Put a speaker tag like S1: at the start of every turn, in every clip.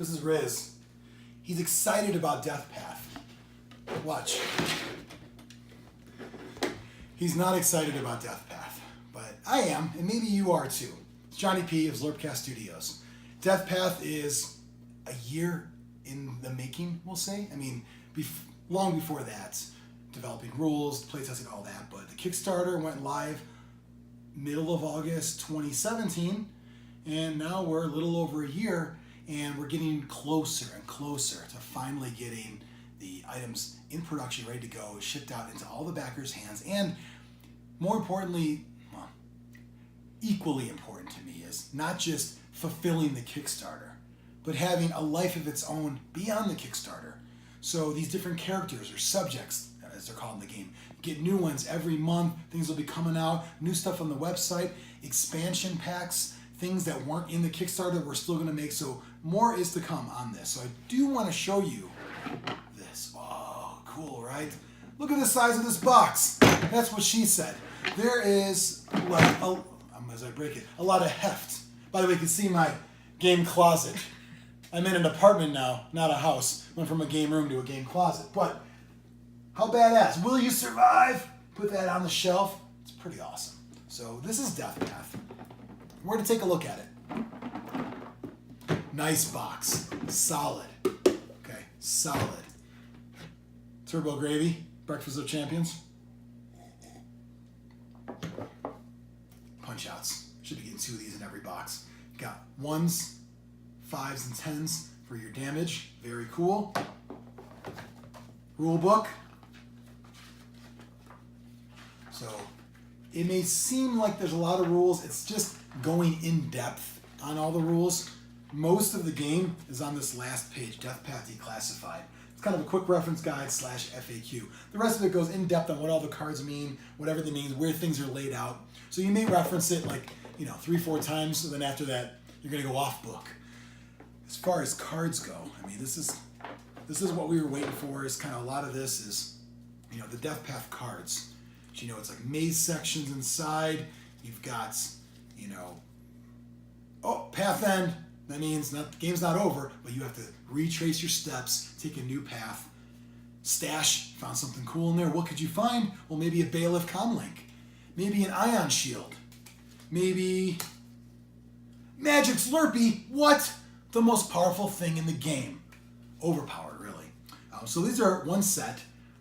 S1: This is Riz. He's excited about Deathpath. Watch. He's not excited about Deathpath, but I am, and maybe you are too. It's Jonny P of Zlurpcast Studios. Deathpath is a year in the making, we'll say. I mean, long before that, developing rules, playtesting, all that. But the Kickstarter went live middle of August 2017, and now we're a little over a year, and we're getting closer and closer to finally getting the items in production, ready to go, shipped out into all the backers' hands. And more importantly, well, equally important to me, is not just fulfilling the Kickstarter, but having a life of its own beyond the Kickstarter. So these different characters or subjects, as they're called in the game, get new ones every month. Things will be coming out, new stuff on the website, expansion packs, things that weren't in the Kickstarter we're still going to make. So more is to come on this. So I do want to show you this. Oh, cool, right? Look at the size of this box. That's what she said. There is, like, as I break it, a lot of heft. By the way, you can see my game closet. I'm in an apartment now, not a house. Went from a game room to a game closet. But how badass. Will you survive? Put that on the shelf. It's pretty awesome. So this is Deathpath. We're going to take a look at it. Nice box. Solid. Okay, solid. Turbo gravy. Breakfast of Champions. Punch outs. Should be getting 2 of these in every box. Got 1s, 5s, and 10s for your damage. Very cool. Rule book. So it may seem like there's a lot of rules. It's just going in depth on all the rules. Most of the game is on this last page, Deathpath Declassified. It's kind of a quick reference guide / FAQ. The rest of it goes in depth on what all the cards mean, whatever they mean, where things are laid out. So you may reference it like, 3-4 times, so then after that, you're going to go off book. As far as cards go, I mean, this is what we were waiting for. Is kind of a lot of this is, the Deathpath cards. It's like maze sections inside. You've got, path end. That means the game's not over, but you have to retrace your steps, take a new path. Stash, found something cool in there. What could you find? Well, maybe a Bailiff Comlink. Maybe an Ion Shield. Maybe Magic Slurpee. What? The most powerful thing in the game. Overpowered, really. So these are one set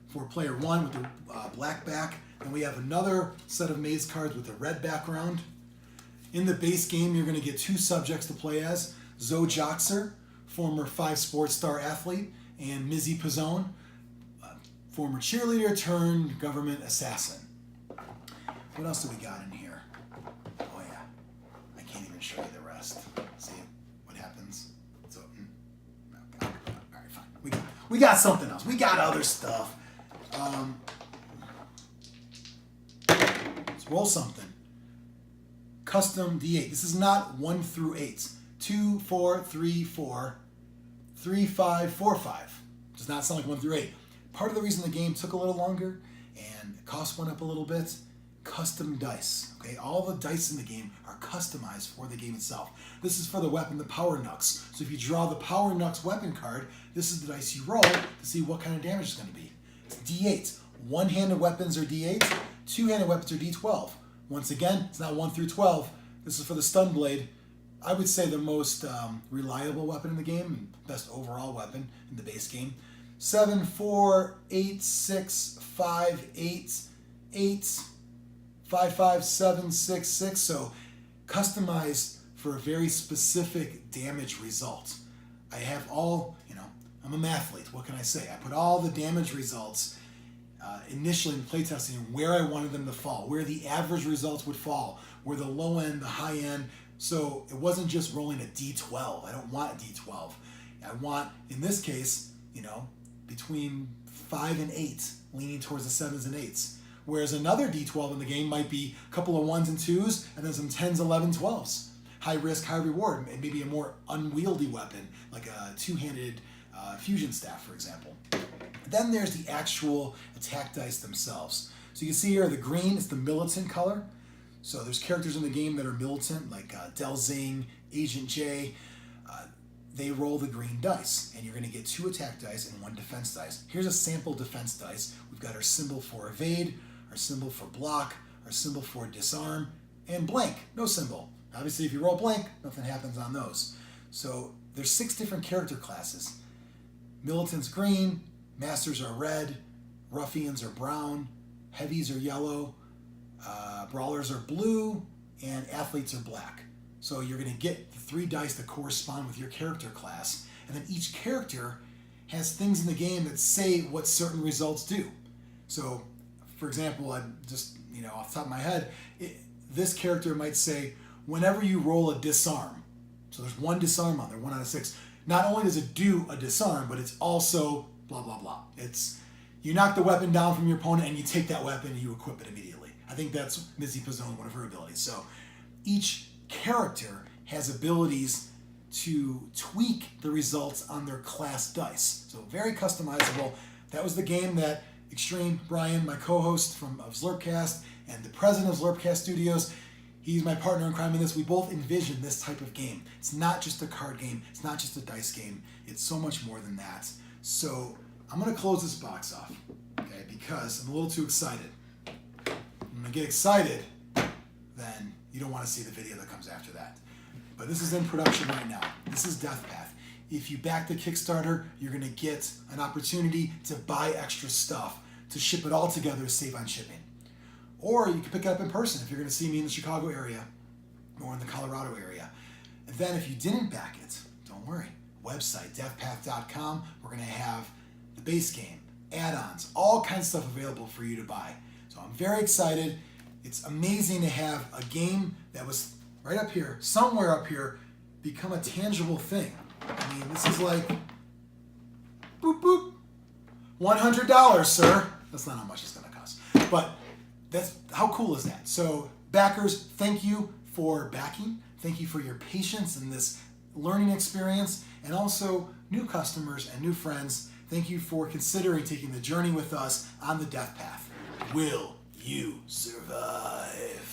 S1: for player 1 with the black back. And we have another set of maze cards with a red background. In the base game, you're going to get 2 subjects to play as. Zoe Joxer, former 5 sports star athlete, and Mizzy Pizzone, former cheerleader turned government assassin. What else do we got in here? Oh yeah, I can't even show you the rest. See what happens? So, all right, fine. We got something else. We got other stuff. Let's roll something. Custom D8. This is not 1 through 8. 2, 4, 3, 4, 3, 5, 4, 5. Does not sound like 1 through 8. Part of the reason the game took a little longer and the cost went up a little bit, custom dice. Okay, all the dice in the game are customized for the game itself. This is for the weapon, the Power Knucks. So if you draw the Power Knucks weapon card, this is the dice you roll to see what kind of damage it's going to be. It's D8. One-handed weapons are D8. Two-handed weapons are D12. Once again, it's not 1 through 12. This is for the Stun Blade. I would say the most reliable weapon in the game, and best overall weapon in the base game. 7, 4, 8, 6, 5, 8, 8, 5, 5, 7, 6, 6. So customized for a very specific damage result. I have all, I'm a mathlete. What can I say? I put all the damage results initially in playtesting where I wanted them to fall, where the average results would fall, where the low end, the high end. So it wasn't just rolling a D12. I don't want a D12. I want, in this case, between 5 and 8, leaning towards the 7s and 8s. Whereas another D12 in the game might be a couple of 1s and 2s, and then some 10s, 11s, 12s. High risk, high reward, and maybe a more unwieldy weapon, like a two-handed fusion staff, for example. Then there's the actual attack dice themselves. So you can see here the green is the militant color. So there's characters in the game that are militant, like Delzing, Agent J. they roll the green dice, and you're going to get 2 attack dice and 1 defense dice. Here's a sample defense dice. We've got our symbol for evade, our symbol for block, our symbol for disarm, and blank, no symbol. Obviously, if you roll blank, nothing happens on those. So there's 6 different character classes. Militants green, masters are red, ruffians are brown, heavies are yellow, brawlers are blue, and athletes are black. So you're going to get the 3 dice that correspond with your character class, and then each character has things in the game that say what certain results do. So, for example, I'm just, off the top of my head, this character might say, whenever you roll a disarm, so there's 1 disarm on there, 1 out of 6, not only does it do a disarm, but it's also blah, blah, blah. It's, you knock the weapon down from your opponent and you take that weapon and you equip it immediately. I think that's Mizzy Pizzone, one of her abilities. So each character has abilities to tweak the results on their class dice. So very customizable. That was the game that Extreme Brian, my co-host of Zlurpcast and the president of Zlurpcast Studios, he's my partner in crime in this. We both envision this type of game. It's not just a card game. It's not just a dice game. It's so much more than that. So I'm going to close this box off, okay, because I'm a little too excited. When I get excited, then you don't want to see the video that comes after that. But this is in production right now. This is Deathpath. If you back the Kickstarter, you're going to get an opportunity to buy extra stuff, to ship it all together to save on shipping. Or you can pick it up in person if you're going to see me in the Chicago area or in the Colorado area. And then if you didn't back it, don't worry. Website, deathpath.com, we're going to have the base game, add-ons, all kinds of stuff available for you to buy. So I'm very excited. It's amazing to have a game that was right up here, somewhere up here, become a tangible thing. I mean, this is like, boop, boop, $100, sir. That's not how much it's going to cost. But how cool is that? So backers, thank you for backing. Thank you for your patience in this learning experience. And also new customers and new friends, thank you for considering taking the journey with us on the Death Path. Will you survive?